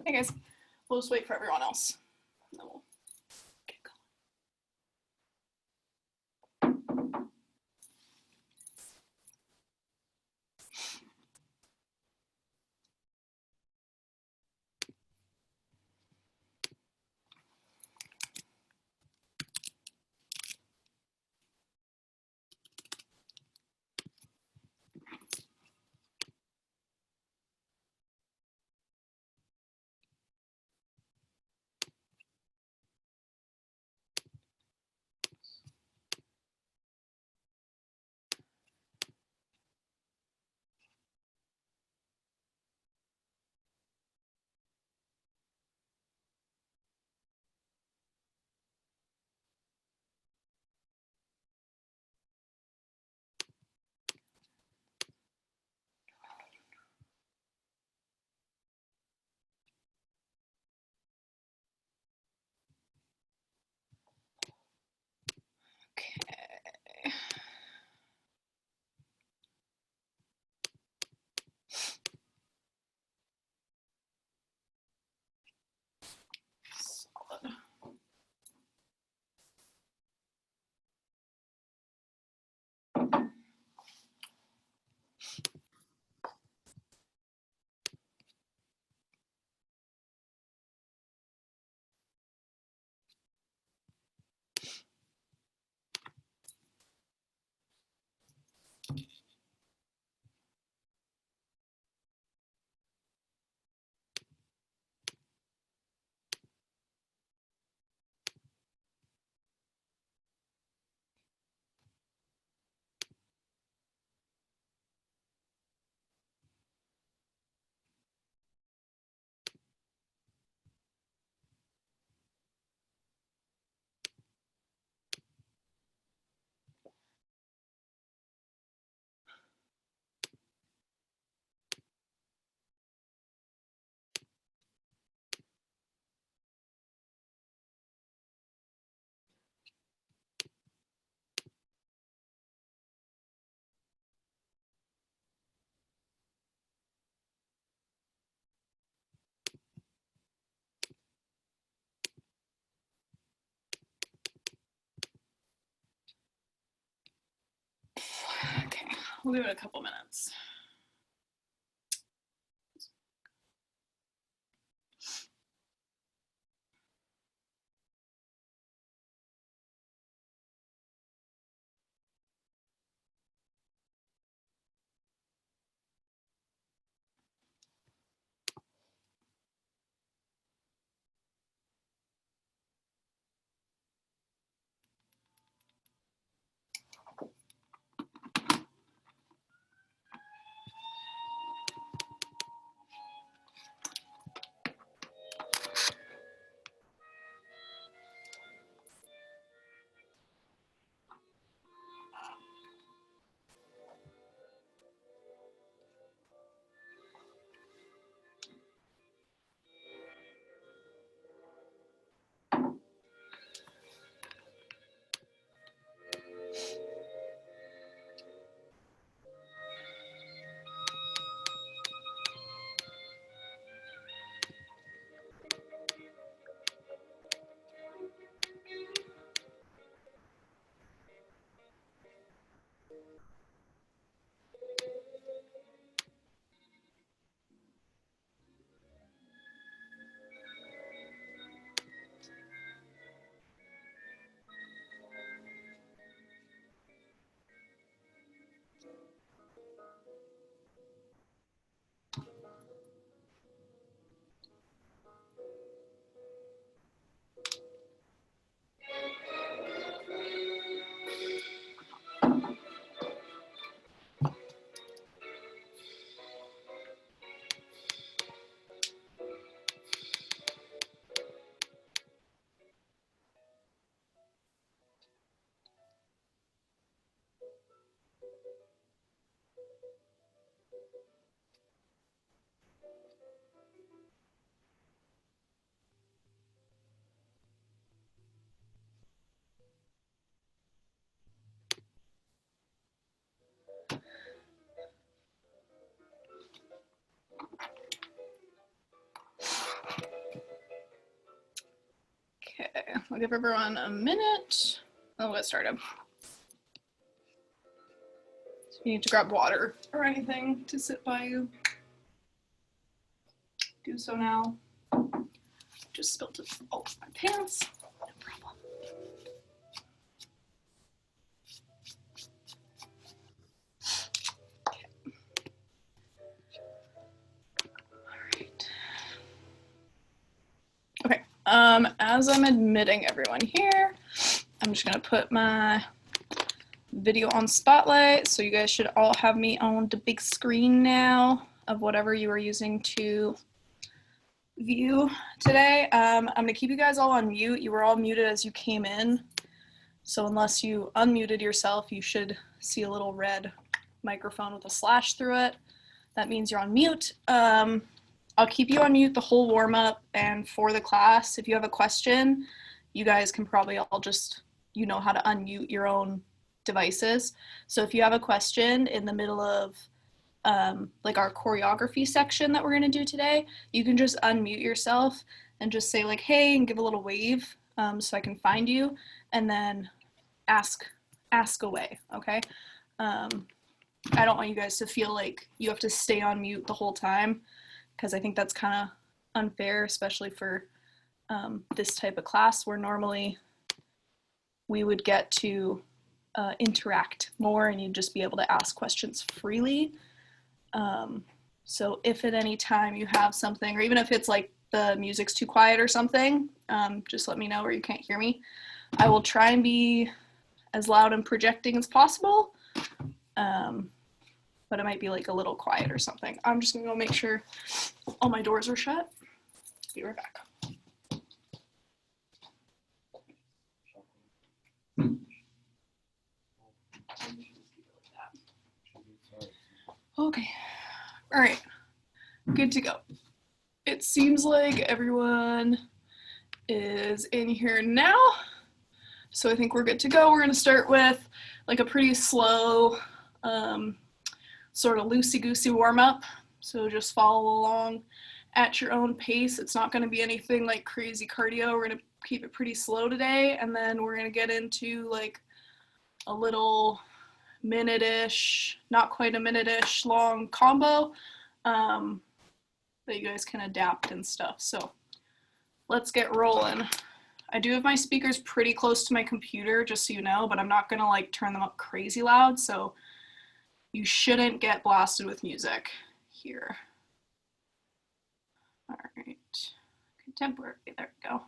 Hey guys, we'll just wait for everyone else. Then we'll get going. Okay. Solid. Okay, we'll give it a couple minutes. Okay, I'll give everyone a minute and we'll get started. So if you need to grab water or anything to sit by you, do so now. Just spilled it all over my pants. No problem. Okay. All right. Okay. As I'm admitting everyone here, I'm just gonna put my video on Spotlight, so you guys should all have me on the big screen now of whatever you are using to view today. I'm gonna keep you guys all on mute. You were all muted as you came in, so unless you unmuted yourself, you should see a little red microphone with a slash through it. That means you're on mute. I'll keep you on mute the whole warm-up and for the class. If you have a question, you guys can probably all just, you know how to unmute your own devices. So if you have a question in the middle of like our choreography section that we're going to do today, you can just unmute yourself and just say like, hey, and give a little wave so I can find you, and then ask away, okay? I don't want you guys to feel like you have to stay on mute the whole time, because I think that's kind of unfair, especially for this type of class where normally we would get to interact more and you'd just be able to ask questions freely. So if at any time you have something, or even if it's like the music's too quiet or something, just let me know, or you can't hear me. I will try and be as loud and projecting as possible, but it might be like a little quiet or something. I'm just gonna go make sure all my doors are shut. Be right back. Okay, all right, good to go. It seems like everyone is in here now, so I think we're good to go. We're gonna start with like a pretty slow, sort of loosey-goosey warm-up, so just follow along at your own pace. It's not gonna be anything like crazy cardio. We're gonna keep it pretty slow today, and then we're gonna get into like a little minute-ish, not quite a minute-ish long combo that you guys can adapt and stuff. So let's get rolling. I do have my speakers pretty close to my computer, just so you know, but I'm not gonna like turn them up crazy loud, so you shouldn't get blasted with music here. All right, contemporary, there we go.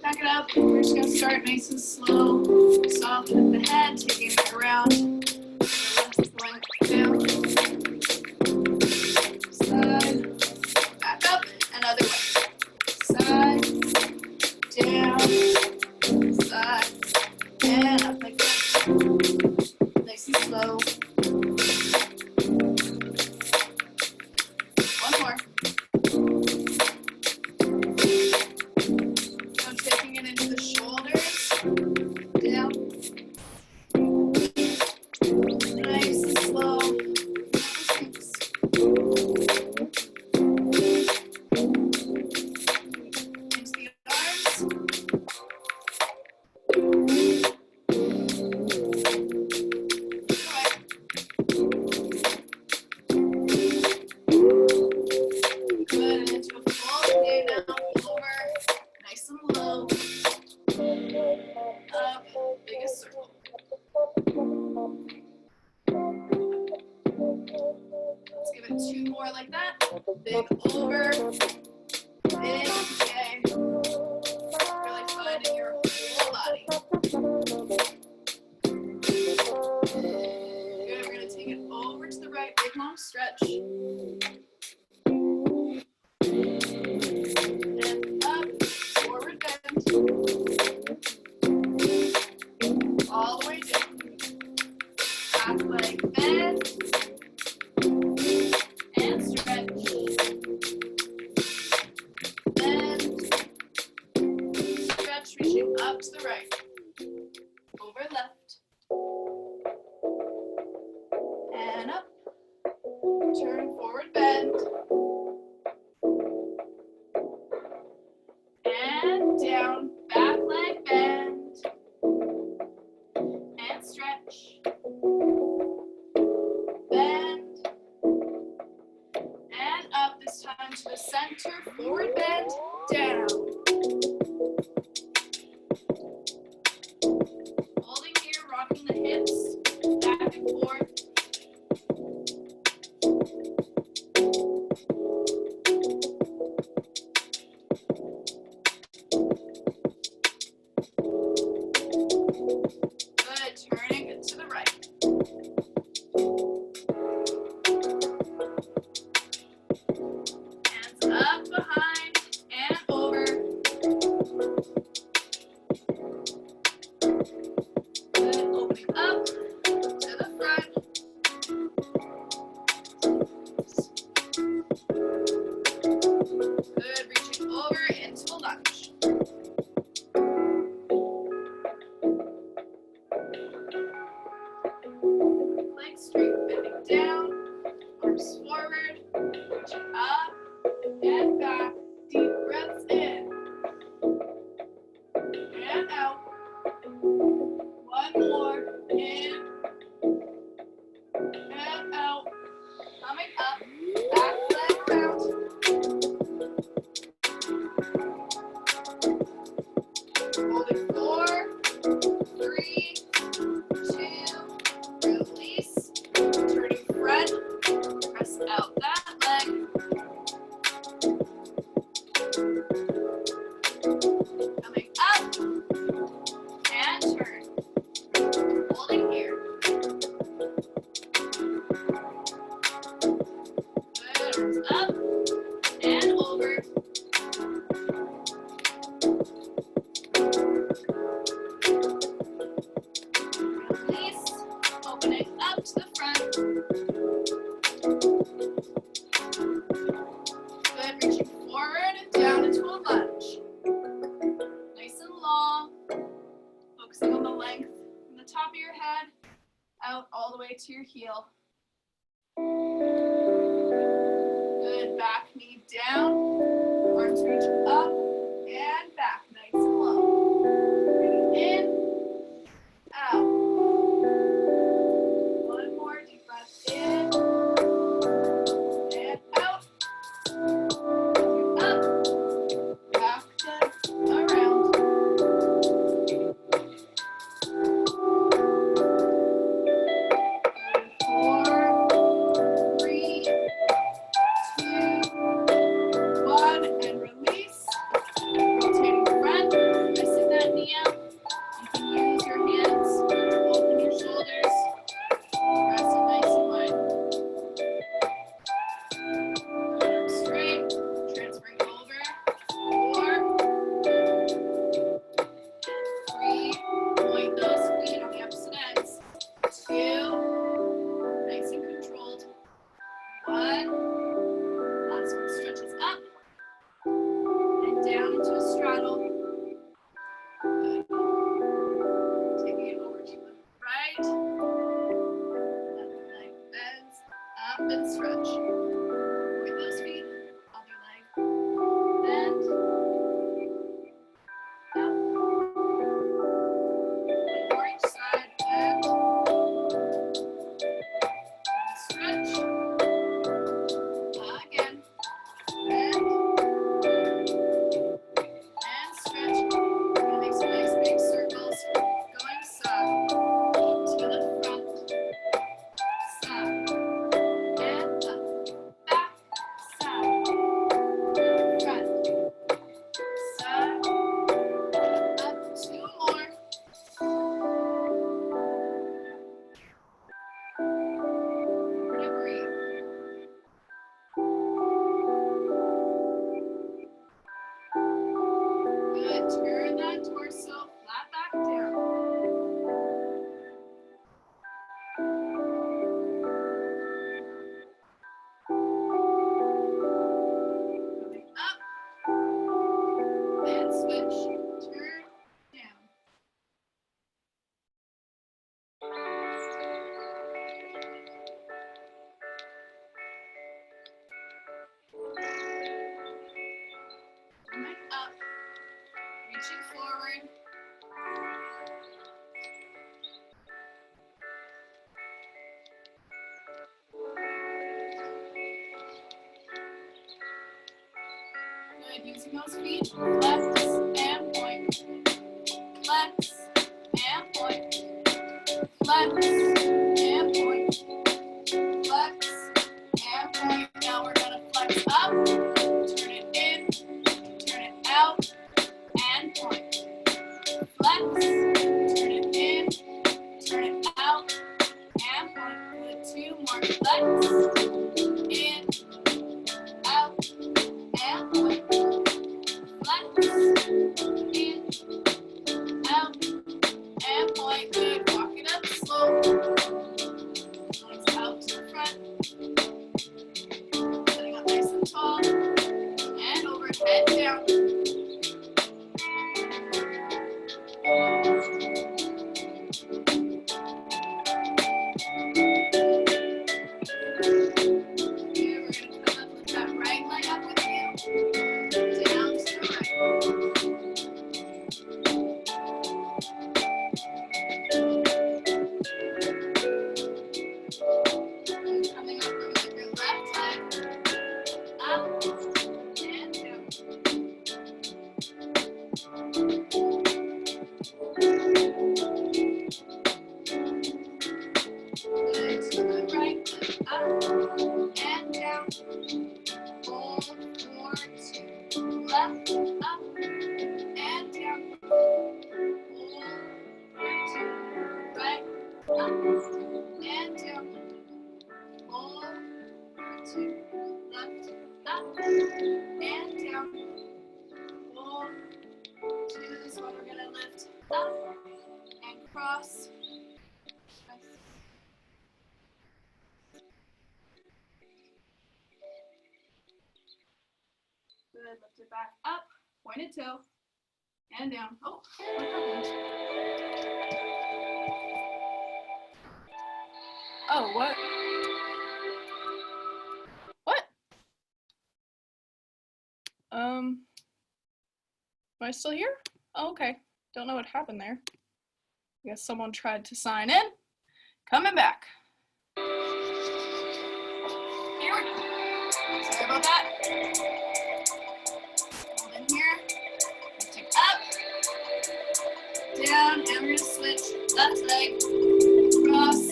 Back it up. We're just gonna start nice and slow. Soft at the head, taking it around. Going down. Side. Back up. Another way. Side. Down. Side. And up like that. Nice and slow. One more. Into the shoulders, down, nice and slow, into the arms, good, and into a full day down, over, nice and low. Up, biggest circle. Let's give it two more like that. Big over, big okay. Really finding your whole body. Good, we're gonna take it over to the right, big long stretch. And up, forward bend. All the way down. Half leg bend and stretch. stretch, bend, and up. This time to the center, forward bend, down. Holding here, rocking the hips, back and forth. Good, turning it to the right. Hands up behind and over. Good, opening up to the front. Good, reaching over into a lunge. Legs straight, bending down, arms forward, reaching up and back. Deep breaths in and out. One more, in and out. Coming up, back leg round. Holding 4, 3, 2, release. Turning front, press out that leg. Coming up and turn. Holding here. Good, arms up and over. Release, opening up to the front. Good, reaching forward and down into a lunge. Nice and long, focusing on the length from the top of your head, out all the way to your heel. Good, back knee down, arms reach up and back, nice and low. Breathing in, out. One more deep breath in and out. Up, back then around. 4, 3, 2, 1, and release. Good, using those feet, flex and point, flex and point, flex and point, flex and point. Now we're gonna flex up, turn it in, turn it out, and point. Flex, turn it in, turn it out, and point. Good, 2 more. Flex, in, out, and point. Flex, in, out, and point. Good. Walk it up slow. Legs out to the front. Sitting up nice and tall. And over, head down. Good, lift it back up, pointed toe, and down. Oh, what happened? Oh, what? What? Am I still here? Oh, okay. Don't know what happened there. I guess someone tried to sign in. Coming back. Here we go. Sorry about that. Hold in here. Lifting up, down, and we're gonna switch left leg, cross.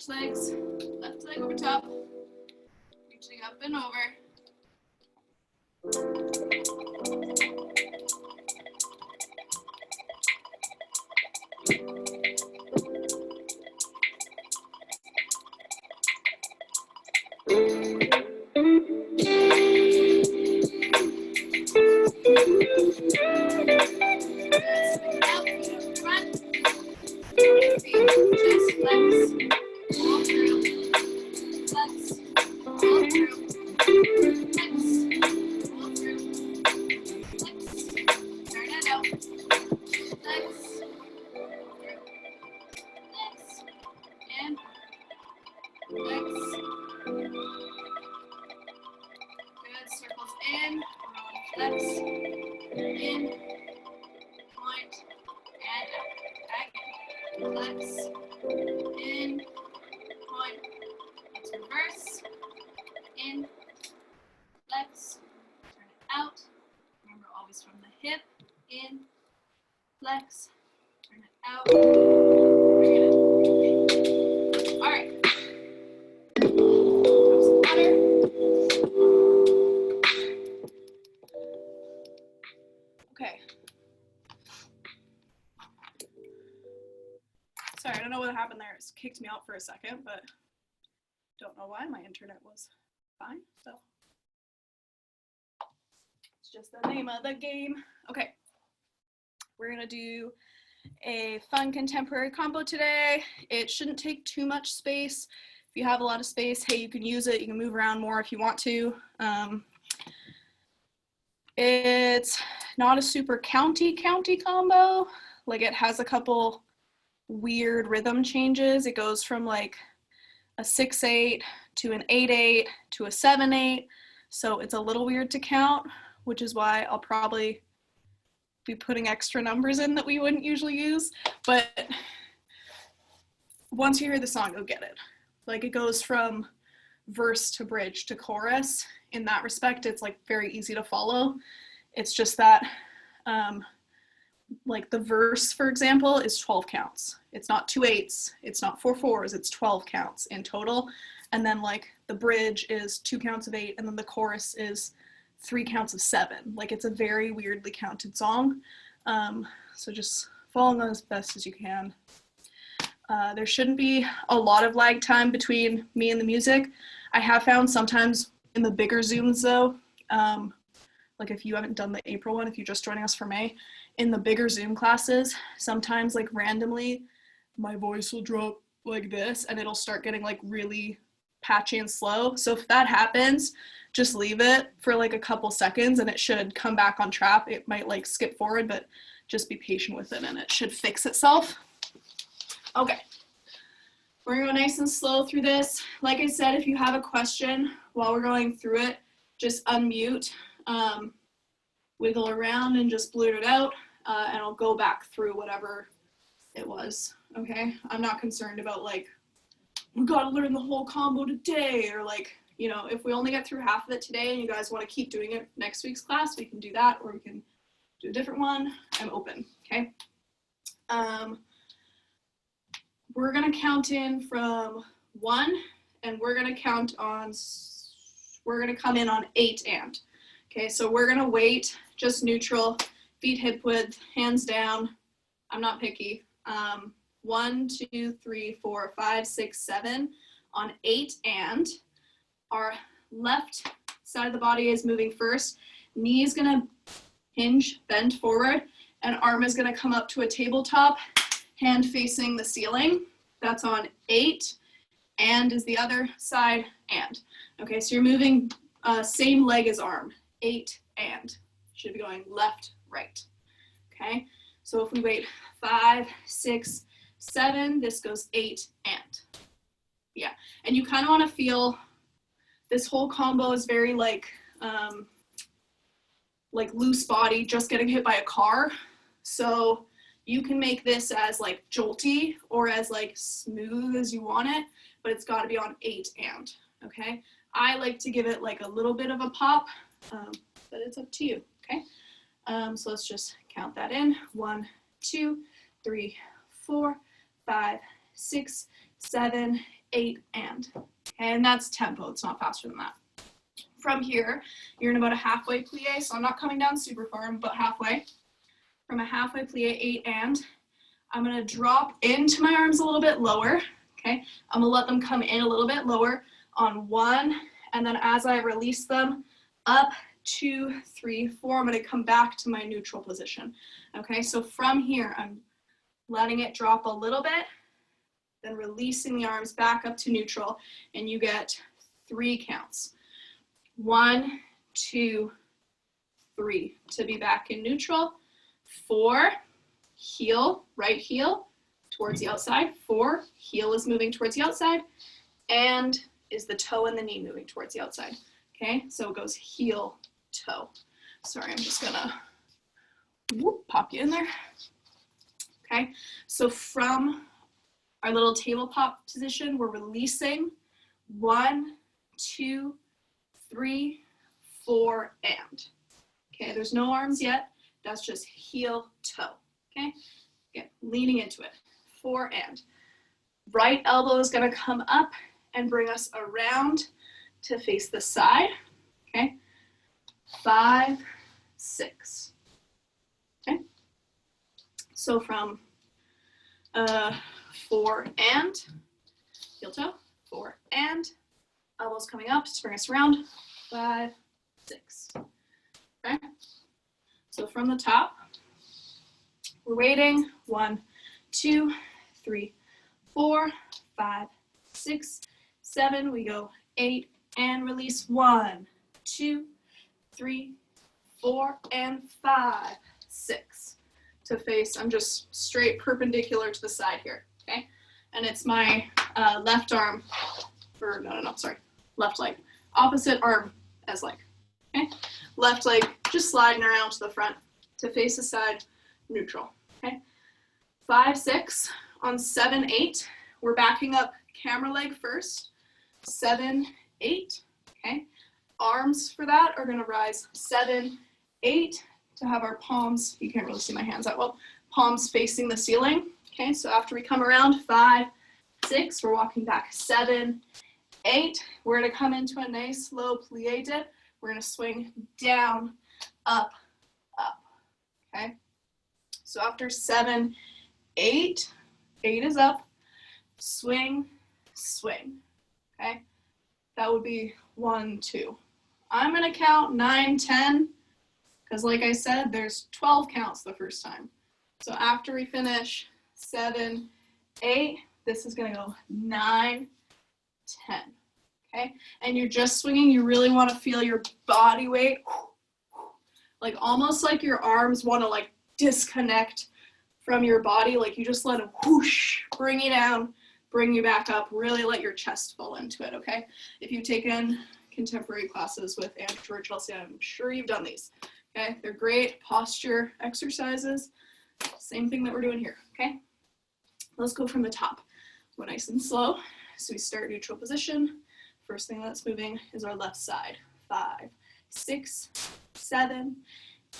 Legs, left leg over top, reaching up and over. Flex, turn it out, bring it in. All right. Grab some water. Okay. So Sorry, I don't know what happened there. It kicked me out for a second, but don't know why. My internet was fine, so it's just the name of the game. Okay, we're gonna do a fun contemporary combo today. It shouldn't take too much space. If you have a lot of space, hey, you can use it. You can move around more if you want to. It's not a super county combo. Like, it has a couple weird rhythm changes. It goes from like a 6/8 to an 8/8 to a 7/8. So it's a little weird to count, which is why I'll probably be putting extra numbers in that we wouldn't usually use. But once you hear the song, you'll get it. Like, it goes from verse to bridge to chorus. In that respect, it's like very easy to follow. It's just that like the verse, for example, is 12 counts. It's not 2 8s, it's not 4 4s, it's 12 counts in total. And then like the bridge is 2 counts of 8, and then the chorus is 3 counts of 7. Like, it's a very weirdly counted song. So just follow them as best as you can. There shouldn't be a lot of lag time between me and the music. I have found sometimes in the bigger Zooms though, like if you haven't done the April one, if you're just joining us for May, in the bigger Zoom classes, sometimes like randomly my voice will drop like this and it'll start getting like really patchy and slow. So if that happens, just leave it for like a couple seconds and it should come back on track. It might like skip forward, but just be patient with it and it should fix itself. Okay, we're gonna go nice and slow through this. Like I said, if you have a question while we're going through it, just unmute, wiggle around and just blurt it out, and I'll go back through whatever it was, okay? I'm not concerned about like, we gotta learn the whole combo today, or like, you know, if we only get through half of it today and you guys wanna keep doing it next week's class, we can do that, or we can do a different one. I'm open, okay? We're gonna count in from 1, and we're gonna come in on 8 and. Okay, so we're gonna wait, just neutral, feet hip width, hands down. I'm not picky. 1, 2, 3, 4, 5, 6, 7 on 8 and. Our left side of the body is moving first. Knee is gonna hinge, bend forward, and arm is gonna come up to a tabletop, hand facing the ceiling. That's on 8, and is the other side, and. Okay, so you're moving same leg as arm, 8 and. Should be going left, right. Okay, so if we wait 5, 6, 7, this goes 8 and. Yeah, and you kind of want to feel this whole combo is very like loose body, just getting hit by a car. So you can make this as like jolty or as like smooth as you want it, but it's got to be on 8 and, okay? I like to give it like a little bit of a pop, but it's up to you, okay? So let's just count that in. 1, 2, 3, 4, 5, 6, 7, 8, and. And that's tempo, it's not faster than that. From here, you're in about a halfway plie, so I'm not coming down super far, I'm about halfway. From a halfway plie, 8 and, I'm gonna drop into my arms a little bit lower, okay? I'm gonna let them come in a little bit lower on 1, and then as I release them, up, 2, 3, 4, I'm gonna come back to my neutral position, okay? So from here, I'm letting it drop a little bit, then releasing the arms back up to neutral, and you get 3 counts. 1, 2, 3, to be back in neutral. 4, heel, right heel towards the outside. 4, heel is moving towards the outside, and is the toe and the knee moving towards the outside. Okay, so it goes heel, toe. Sorry, I'm just gonna pop you in there. Okay, so from our little tabletop position, we're releasing 1, 2, 3, 4, and. Okay, there's no arms yet. That's just heel, toe, okay? Again, leaning into it, 4 and. Right elbow is gonna come up and bring us around to face the side, okay? 5, 6, okay? So from 4 and heel toe, 4 and elbows coming up to bring us around, 5, 6. Okay, so from the top, we're waiting, 1, 2, 3, 4, 5, 6, 7. We go 8 and release, 1, 2, 3, 4, and 5, 6. To face, I'm just straight perpendicular to the side here, okay? And it's my left arm, or no, sorry, left leg. Opposite arm as leg, okay? Left leg just sliding around to the front to face the side, neutral, okay? 5, 6, on 7, 8, we're backing up camera leg first, 7, 8, okay? Arms for that are gonna rise 7, 8, to have our palms, you can't really see my hands that well, palms facing the ceiling, okay? So after we come around, 5, 6, we're walking back, 7, 8, we're gonna come into a nice low plie dip, we're gonna swing down, up, up, okay? So after 7, 8, 8 is up, swing, swing, okay? That would be 1, 2. I'm gonna count 9, 10, because like I said, there's 12 counts the first time. So after we finish 7, 8, this is gonna go 9, 10, okay? And you're just swinging, you really wanna feel your body weight, like almost like your arms wanna like disconnect from your body, like you just let them whoosh, bring you down, bring you back up, really let your chest fall into it, okay? If you've taken contemporary classes with Andrew or Chelsea, I'm sure you've done these. Okay, they're great posture exercises. Same thing that we're doing here, okay? Let's go from the top. We're nice and slow. So we start neutral position. First thing that's moving is our left side. 5, 6, 7,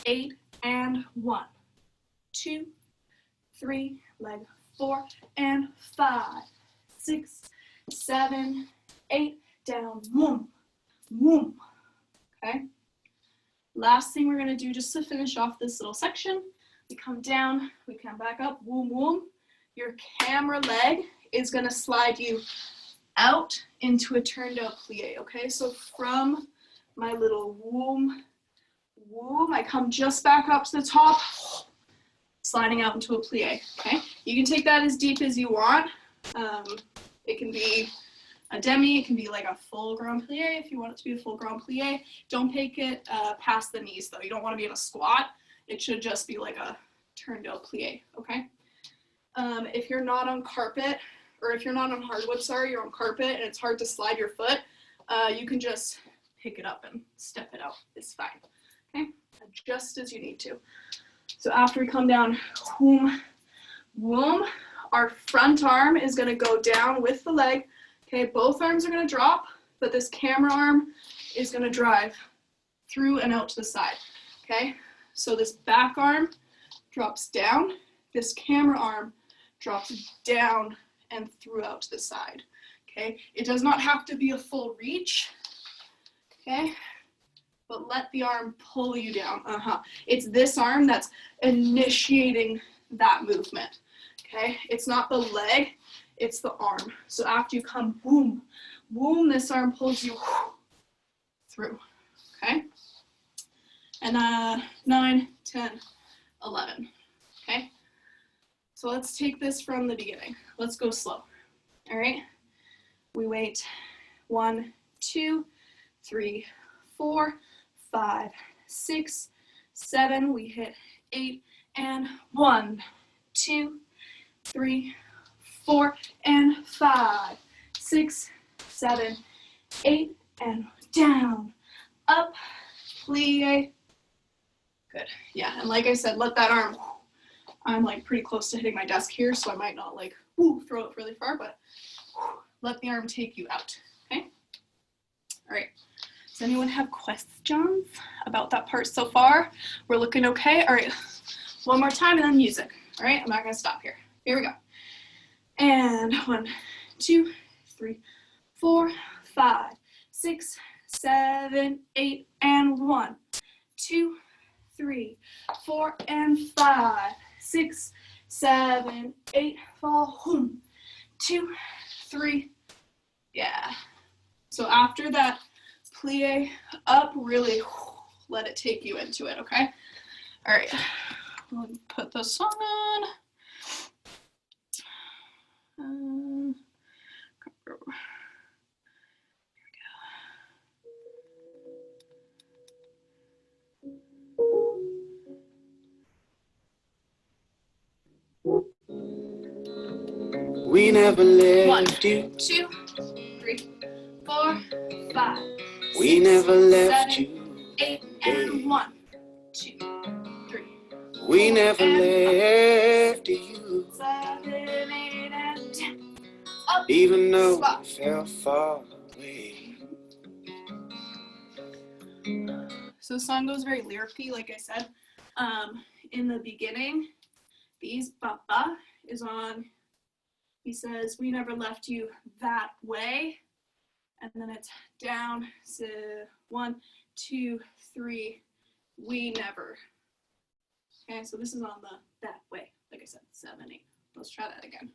8, and 1, 2, 3, leg 4, and 5, 6, 7, 8, down, boom, boom, okay? Last thing we're gonna do just to finish off this little section, we come down, we come back up, boom, boom. Your camera leg is gonna slide you out into a turned out plie, okay? So from my little womb, I come just back up to the top, sliding out into a plie, okay? You can take that as deep as you want. It can be a demi, it can be like a full grand plie if you want it to be a full grand plie. Don't take it past the knees though. You don't want to be in a squat. It should just be like a turned out plie, okay? If you're not on carpet, or if you're not on hardwood, sorry, you're on carpet and it's hard to slide your foot, you can just pick it up and step it out. It's fine, okay? Just as you need to. So after we come down, whoom, whoom, our front arm is gonna go down with the leg. Okay, both arms are gonna drop, but this camera arm is gonna drive through and out to the side, okay? So this back arm drops down, this camera arm drops down and through out to the side, okay? It does not have to be a full reach, okay? But let the arm pull you down, It's this arm that's initiating that movement, okay? It's not the leg, it's the arm. So after you come boom, boom, this arm pulls you through, okay? And 9, 10, 11, okay? So let's take this from the beginning. Let's go slow, all right? We wait 1, 2, 3, 4, 5, 6, 7, we hit 8, and 1, 2, 3, 4, and 5, 6, 7, 8, and down, up, plie. Good, yeah, and like I said, let that arm, I'm like pretty close to hitting my desk here, so I might not like, throw it really far, but let the arm take you out, okay? All right, does anyone have questions about that part so far? We're looking okay? All right, one more time and then music, all right? I'm not gonna stop here. Here we go. And 1, 2, 3, 4, 5, 6, 7, 8, and 1, 2, 3, 4, and 5, 6, 7, 8, fall, boom, 2, 3. Yeah. So after that plie up, really let it take you into it, okay? All right, we'll put the song on. We never left 1, you. 2, 3, 4, 5. We 6, never left 7, you. 8, and 1, 2, 3. We 4, never and left you. 7, 8, and 10. Up. Even though Spot. we fell far away. So the song goes very lyric-y, like I said. In the beginning, these ba-ba is on, he says, we never left you that way. And then it's down, so 1, 2, 3, we never. Okay, so this is on the that way, like I said, 7, 8. Let's try that again.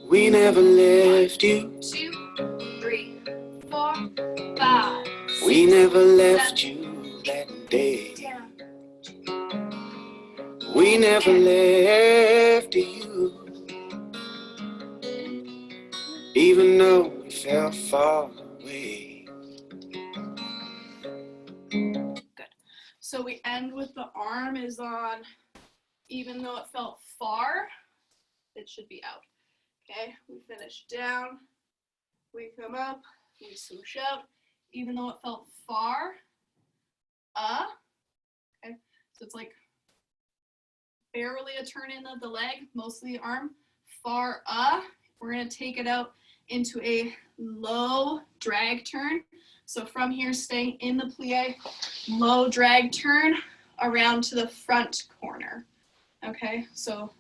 We never left you. 2, 3, 4, 5. We 6, never left 7, you that day. down. We never left you. Even though we fell far away. Good. So we end with the arm is on, even though it felt far, it should be out. Okay, we finish down, we come up, we swoosh out, even though it felt far, okay, so it's like barely a turn in of the leg, mostly the arm, far, we're gonna take it out into a low drag turn. So from here, stay in the plie, low drag turn around to the front corner, okay, so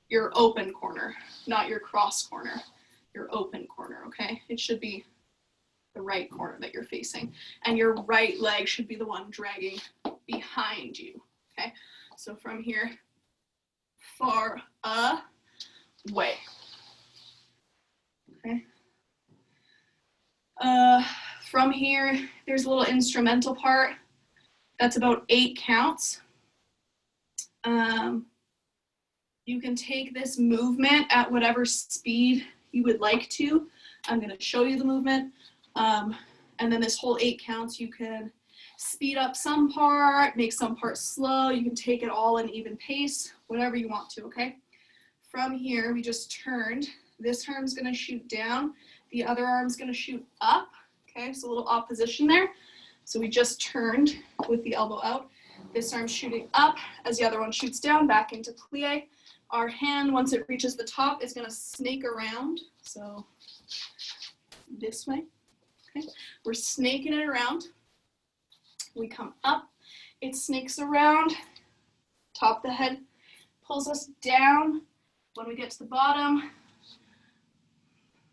your open corner, not your cross corner, your open corner, okay? It should be the right corner that you're facing. And your right leg should be the one dragging behind you, okay? So from here, far away, okay? From here, there's a little instrumental part. That's about 8 counts. You can take this movement at whatever speed you would like to. I'm going to show you the movement. And then this whole 8 counts, you can speed up some part, make some part slow. You can take it all in even pace, whatever you want to, okay? From here, we just turned. This arm's going to shoot down. The other arm's going to shoot up, okay? So a little opposition there. So we just turned with the elbow out. This arm's shooting up as the other one shoots down, back into plie. Our hand, once it reaches the top, is going to snake around. So this way, okay? We're snaking it around. We come up, it snakes around, top of the head pulls us down. When we get to the bottom,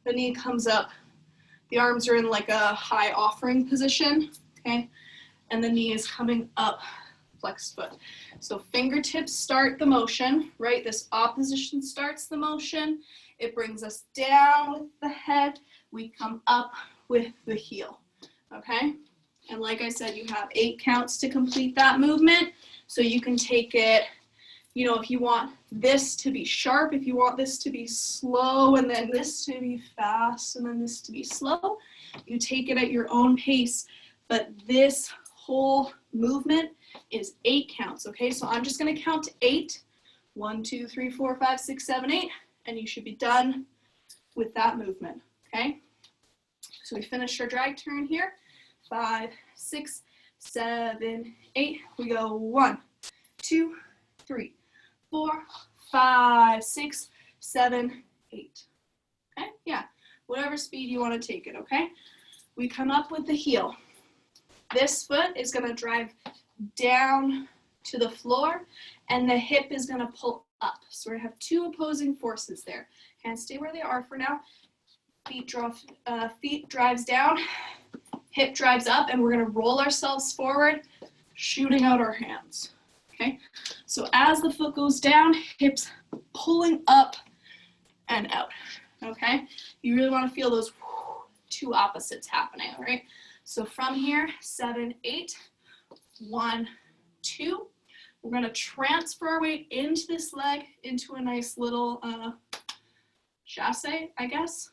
the knee comes up. The arms are in like a high offering position, okay? And the knee is coming up, flexed foot. So fingertips start the motion, right? This opposition starts the motion. It brings us down with the head. We come up with the heel, okay? And like I said, you have 8 counts to complete that movement. So you can take it, you know, if you want this to be sharp, if you want this to be slow, and then this to be fast, and then this to be slow, you take it at your own pace. But this whole movement is 8 counts, okay? So I'm just gonna count to 8. 1, 2, 3, 4, 5, 6, 7, 8, and you should be done with that movement, okay? So we finished our drag turn here. 5, 6, 7, 8. We go 1, 2, 3, 4, 5, 6, 7, 8. Okay, yeah, whatever speed you want to take it, okay? We come up with the heel. This foot is going to drive down to the floor, and the hip is going to pull up. So we have 2 opposing forces there. Okay, stay where they are for now. feet drives down, hip drives up, and we're gonna roll ourselves forward, shooting out our hands, okay? So as the foot goes down, hips pulling up and out, okay? You really wanna feel those two opposites happening, all right? So from here, 7, 8, 1, 2. We're gonna transfer our weight into this leg, into a nice little chassé, I guess,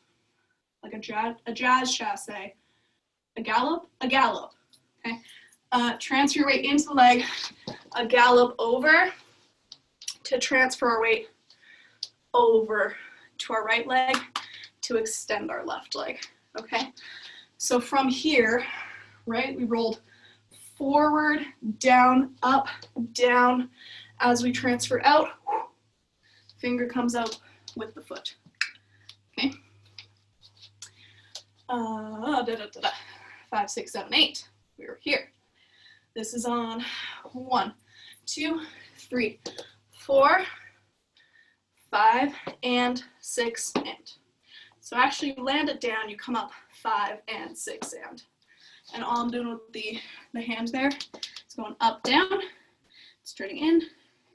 like a jazz chassé, a gallop, okay? Transfer your weight into the leg, a gallop over to transfer our weight over to our right leg to extend our left leg, okay? So from here, right, we rolled forward, down, up, down. As we transfer out, finger comes out with the foot, okay? 5, 6, 7, 8. We're here. This is on 1, 2, 3, 4, 5, and 6, and. So actually you land it down, you come up 5 and 6 and. And all I'm doing with the hand there is going up, down, it's turning in,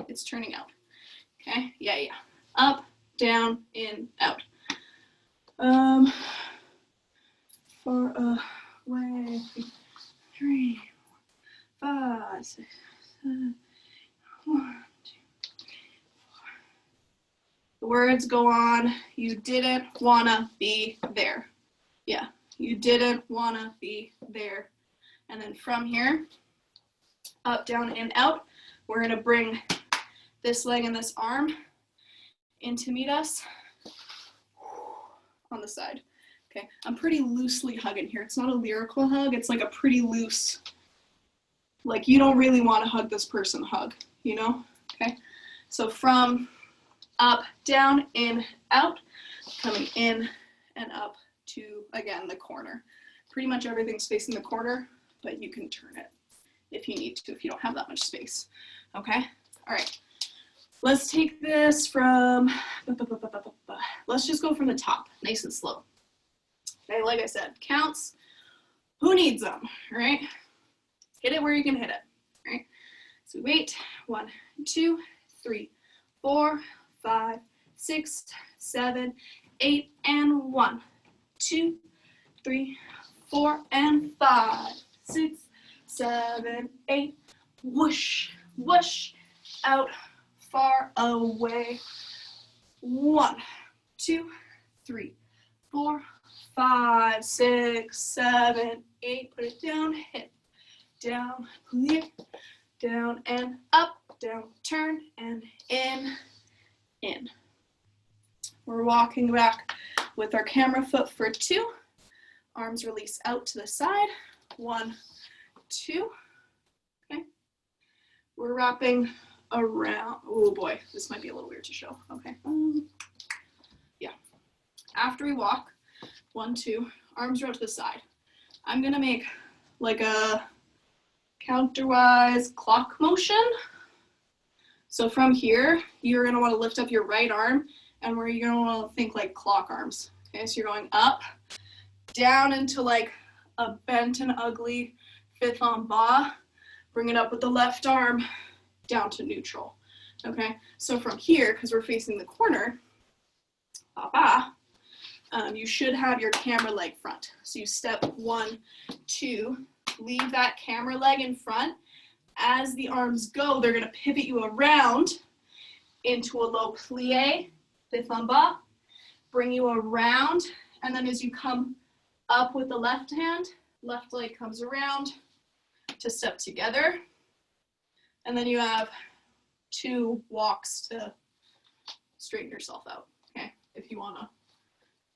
it's turning out. Okay, yeah. Up, down, in, out. Far away, 3, 4, 5, 6, 7, 1, 2, 4. The words go on, you didn't wanna be there. Yeah. You didn't wanna be there. And then from here, up, down, in, out, we're gonna bring this leg and this arm in to meet us on the side. Okay, I'm pretty loosely hugging here. It's not a lyrical hug, it's like a pretty loose, like you don't really wanna hug this person hug, you know? Okay, so from up, down, in, out, coming in and up to, again, the corner. Pretty much everything's facing the corner, but you can turn it if you need to, if you don't have that much space, okay? All right, let's take this from, let's just go from the top, nice and slow. Okay, like I said, counts, who needs them, right? Hit it where you can hit it, right? So wait, 1, 2, 3, 4, 5, 6, 7, 8, and 1, 2, 3, 4, and 5, 6, 7, 8. Whoosh, whoosh, out, far away. 1, 2, 3, 4, 5, 6, 7, 8. Put it down, hit, down, clear, down and up, down, turn, and in. We're walking back with our camera foot for 2. Arms release out to the side. 1, 2. Okay. We're wrapping around. Oh boy, this might be a little weird to show. Okay. Yeah. After we walk, 1, 2, arms are out to the side. I'm gonna make like a counterwise clock motion. So from here, you're gonna wanna lift up your right arm and where you're gonna wanna think like clock arms. Okay, so you're going up, down into like a bent and ugly fifth en bas. Bring it up with the left arm, down to neutral. Okay, so from here, because we're facing the corner, you should have your camera leg front. So you step 1, 2, leave that camera leg in front. As the arms go, they're gonna pivot you around into a low plie, fifth en bas, bring you around, and then as you come up with the left hand, left leg comes around to step together, and then you have 2 walks to straighten yourself out, okay? If you wanna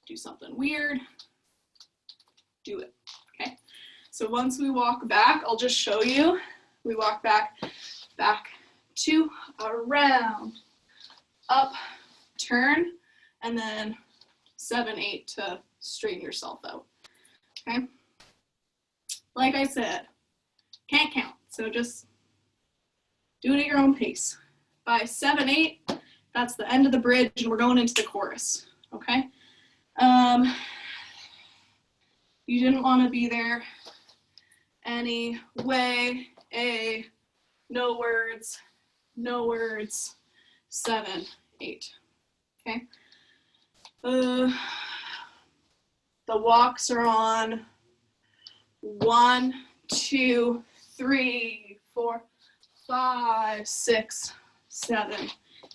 do something weird, do it, okay? So once we walk back, I'll just show you. We walk back, 2, around, up, turn, and then 7, 8 to straighten yourself out, okay? Like I said, can't count, so just do it at your own pace. By 7, 8, that's the end of the bridge and we're going into the chorus, okay? You didn't want to be there anyway. No words, 7, 8. Okay. The walks are on 1, 2, 3, 4, 5, 6, 7,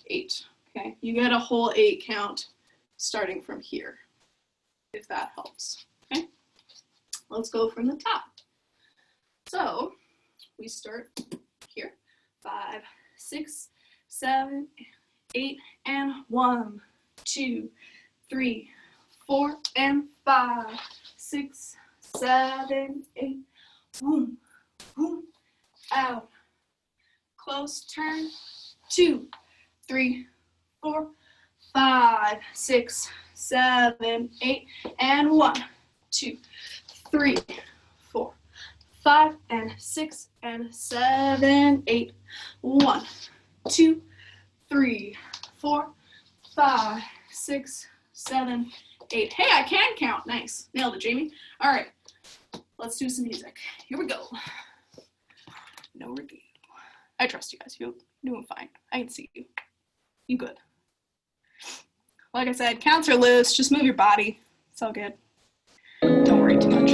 8. Okay, you get a whole 8 count starting from here, if that helps. Okay, let's go from the top. So we start here, 5, 6, 7, 8, and 1, 2, 3, 4, and 5, 6, 7, 8. Boom, boom, out. Close, turn. 2, 3, 4, 5, 6, 7, 8, and 1, 2, 3, 4, 5, and 6, and 7, 8. 1, 2, 3, 4, 5, 6, 7, 8. Hey, I can count. Nice. Nailed it, Jamie. All right. Let's do some music. Here we go. No review. I trust you guys. You're doing fine. I can see you. You good. Like I said, counts are loose. Just move your body. It's all good. Don't worry too much.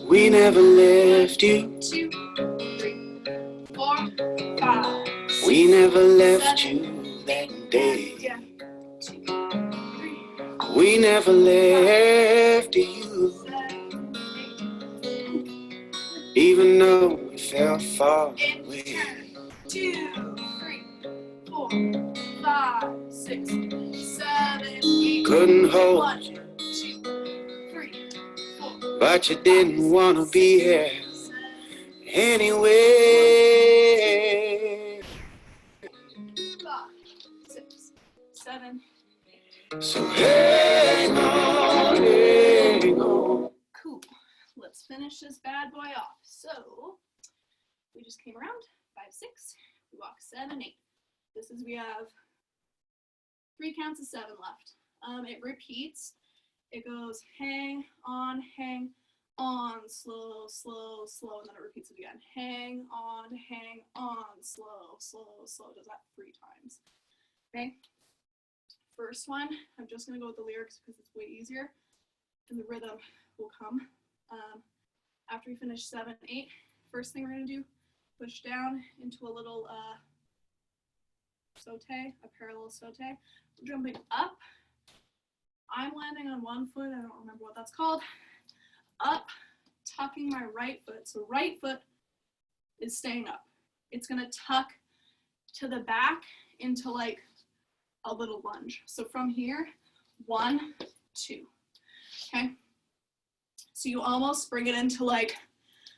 We never left you. 2, 3, 4, 5. 6, We never left 7, you that day. yeah. 2, 3, We never left you. 7, 8. Even though we fell far away. 2, 3, 4, 5, 6, 7, 8. Couldn't hold 1, you, 2, 3, 4. but you didn't want to be here anyway. 5, 6, 7. So hang on, hang on. Cool. Let's finish this bad boy off. So we just came around 5, 6. We walk 7, 8. This is, we have 3 counts of 7 left. It repeats. It goes hang on, slow, slow, slow, and then it repeats it again. Hang on, slow, slow, slow. It does that 3 times. Okay. First one, I'm just gonna go with the lyrics because it's way easier, and the rhythm will come after we finish 7, 8. First thing we're gonna do, push down into a little saute, a parallel saute. We're jumping up. I'm landing on one foot. I don't remember what that's called. Up, tucking my right foot. So right foot is staying up. It's gonna tuck to the back into like a little lunge. So from here, 1, 2, okay? So you almost bring it into like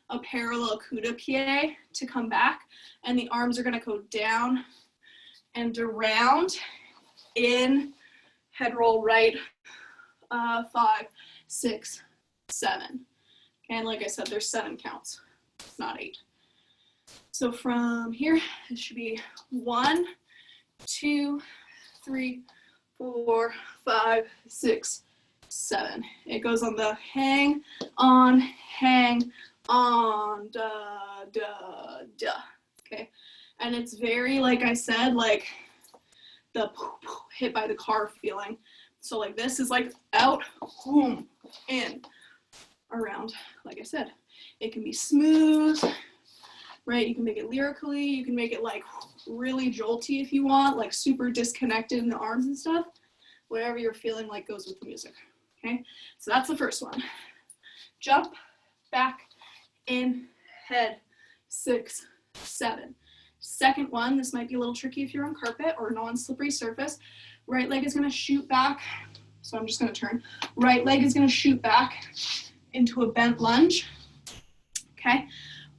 a parallel coup de pied to come back, and the arms are gonna go down and around, in, head roll right, 5, 6, 7. Okay, and like I said, there's 7 counts, not 8. So from here, it should be 1, 2, 3, 4, 5, 6, 7. It goes on the hang on, da, da, da. Okay, and it's very, like I said, like the hit by the car feeling. So like this is like out, boom, in, around. Like I said, it can be smooth, right? You can make it lyrically. You can make it like really jolty if you want, like super disconnected in the arms and stuff. Whatever you're feeling like goes with the music. Okay, so that's the first one. Jump, back, in, head, 6, 7. Second one, this might be a little tricky if you're on carpet or non-slippery surface. Right leg is gonna shoot back. So I'm just gonna turn. Right leg is gonna shoot back into a bent lunge. Okay,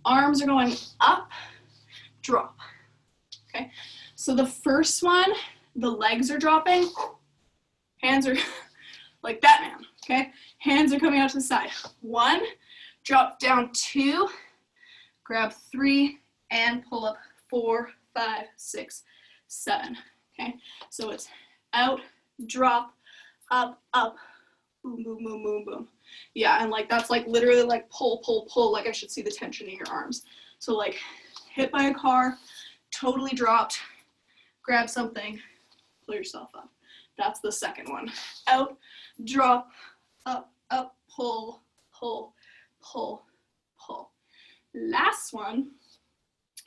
arms are going up, drop. Okay, so the first one, the legs are dropping, hands are like Batman, okay? Hands are coming out to the side. 1, drop down 2, grab 3, and pull up 4, 5, 6, 7. Okay, so it's out, drop, up, up, boom, boom, boom, boom, boom. Yeah, and like that's like literally like pull, pull, pull. Like I should see the tension in your arms. So like hit by a car, totally dropped, grab something, pull yourself up. That's the second one. Out, drop, up, up, pull, pull, pull, pull. Last one,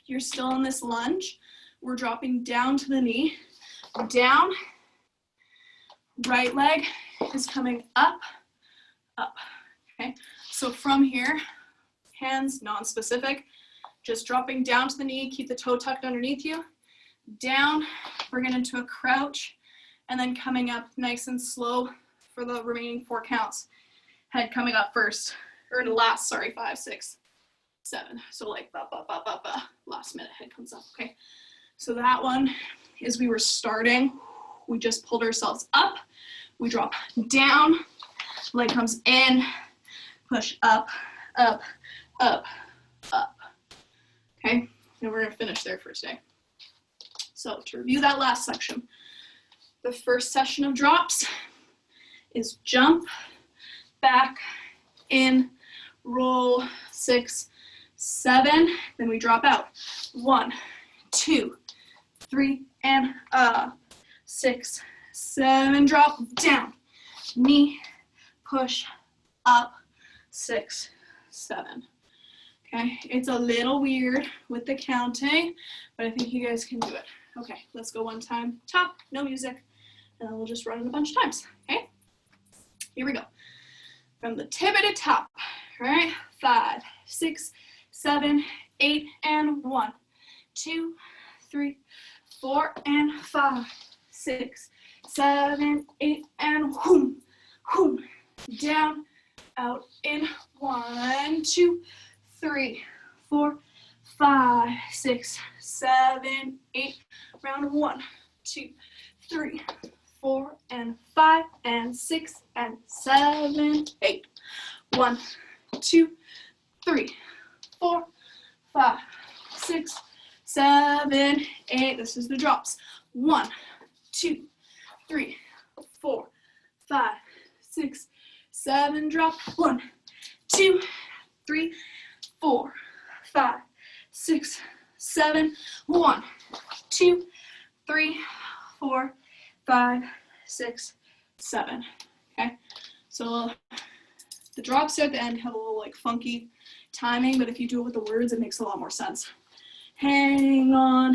you're still in this lunge. We're dropping down to the knee, down, right leg is coming up, up, okay? So from here, hands non-specific, just dropping down to the knee, keep the toe tucked underneath you, down, bring it into a crouch, and then coming up nice and slow for the remaining 4 counts. Head coming up first, or last, sorry, 5, 6, 7. So like, ba, ba, ba, ba, ba. Last minute, head comes up, okay? So that one is we were starting, we just pulled ourselves up, we drop down, leg comes in, push up, up, up, up, okay? And we're gonna finish there for today. So to review that last section, the first session of drops is jump, back, in, roll, 6, 7, then we drop out. 1, 2, 3, and 6, 7, drop down, knee, push, up, 6, 7. Okay, it's a little weird with the counting, but I think you guys can do it. Okay, let's go one time, top, no music, and then we'll just run it a bunch of times, okay? Here we go. From the tip to top, all right? 5, 6, 7, 8, and 1, 2, 3, 4, and 5, 6, 7, 8, and whoom, whoom, down, out, in, 1, 2, 3, 4, 5, 6, 7, 8, round 1, 2, 3, 4, and 5, and 6, and 7, 8. 1, 2, 3, 4, 5, 6, 7, 8. This is the drops. 1, 2, 3, 4, 5, 6, 7. Drop. 1, 2, 3, 4, 5, 6, 7. 1, 2, 3, 4, 5, 6, 7. Okay, so the drops at the end have a little like funky timing, but if you do it with the words, it makes a lot more sense. Hang on,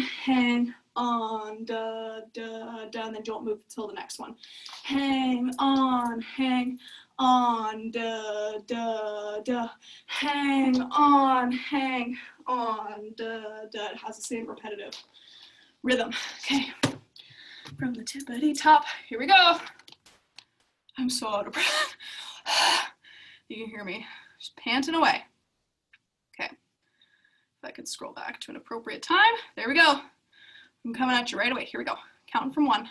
da, da, da, and then don't move until the next one. Hang on, da, da, da. Hang on, da, da. It has the same repetitive rhythm. Okay, from the tippity top, here we go. I'm so out of breath. You can hear me just panting away. Okay, if I could scroll back to an appropriate time. There we go. I'm coming at you right away. Here we go. Counting from 1.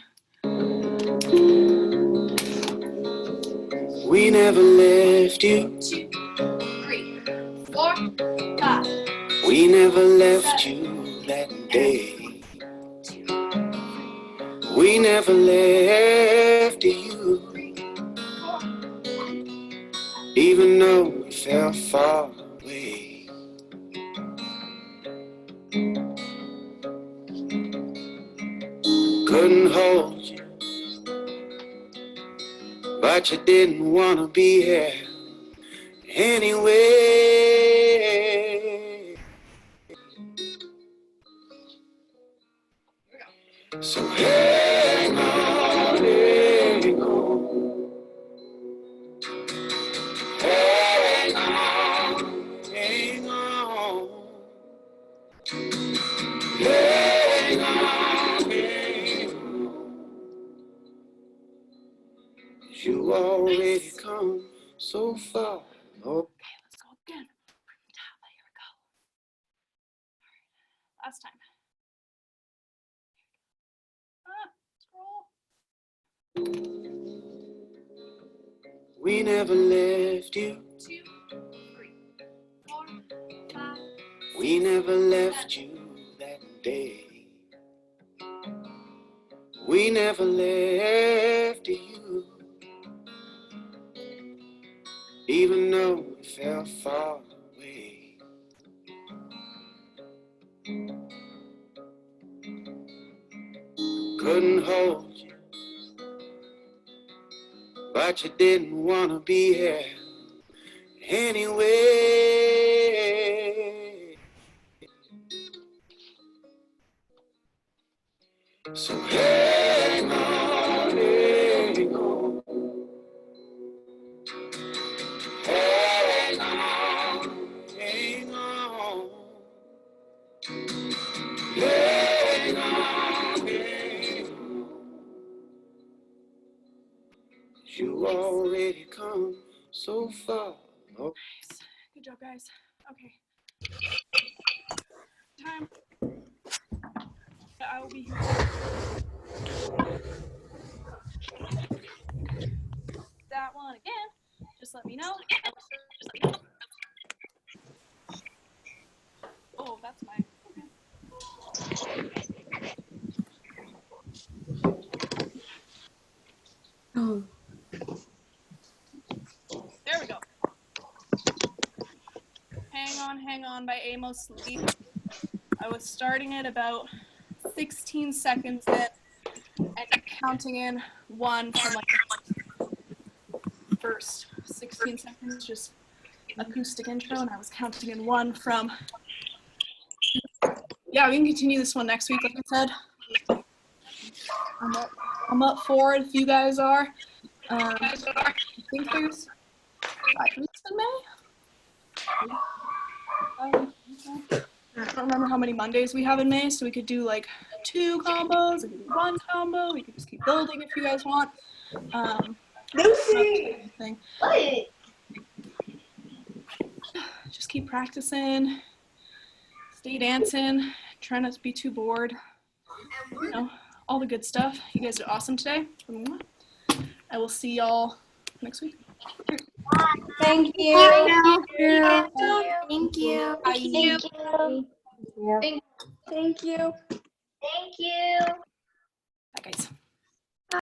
We never left you. 2, 3, 4, 5. We never left you that day. We never left you. 3, 4. Even though we fell far away. Couldn't hold you, but you didn't want to be here anyway. So hang on, hang on, hang on, hang on, hang on, hang on. You already come so far. Oh. Okay, let's go again. From the top. Here we go. Last time. Scroll. We never left you. 2, 3, 4, 5. We never left you that day. We never left you, even though we fell far away. Couldn't hold you, but you didn't want to be here anyway. So hang on, hang on, hang on, hang on, hang on, hang on. You already come so far. Oh. Nice. Good job, guys. Okay. Time. I will be here. That one again. Just let me know. Oh, that's my. Oh. There we go. Hang on by Amos Lee. I was starting it about 16 seconds in and counting in one from like the first 16 seconds, just acoustic intro, and I was counting in one from. Yeah, we can continue this one next week, like I said. I'm up for it if you guys are. I think there's 5 weeks in May. I don't remember how many Mondays we have in May, so we could do like 2 combos, we could do 1 combo, we could just keep building if you guys want. Lucy! What? Just keep practicing, stay dancing, try not to be too bored, you know, all the good stuff. You guys are awesome today. I will see y'all next week. Thank you. Thank you. Thank you. Thank you. Thank you. Thank you.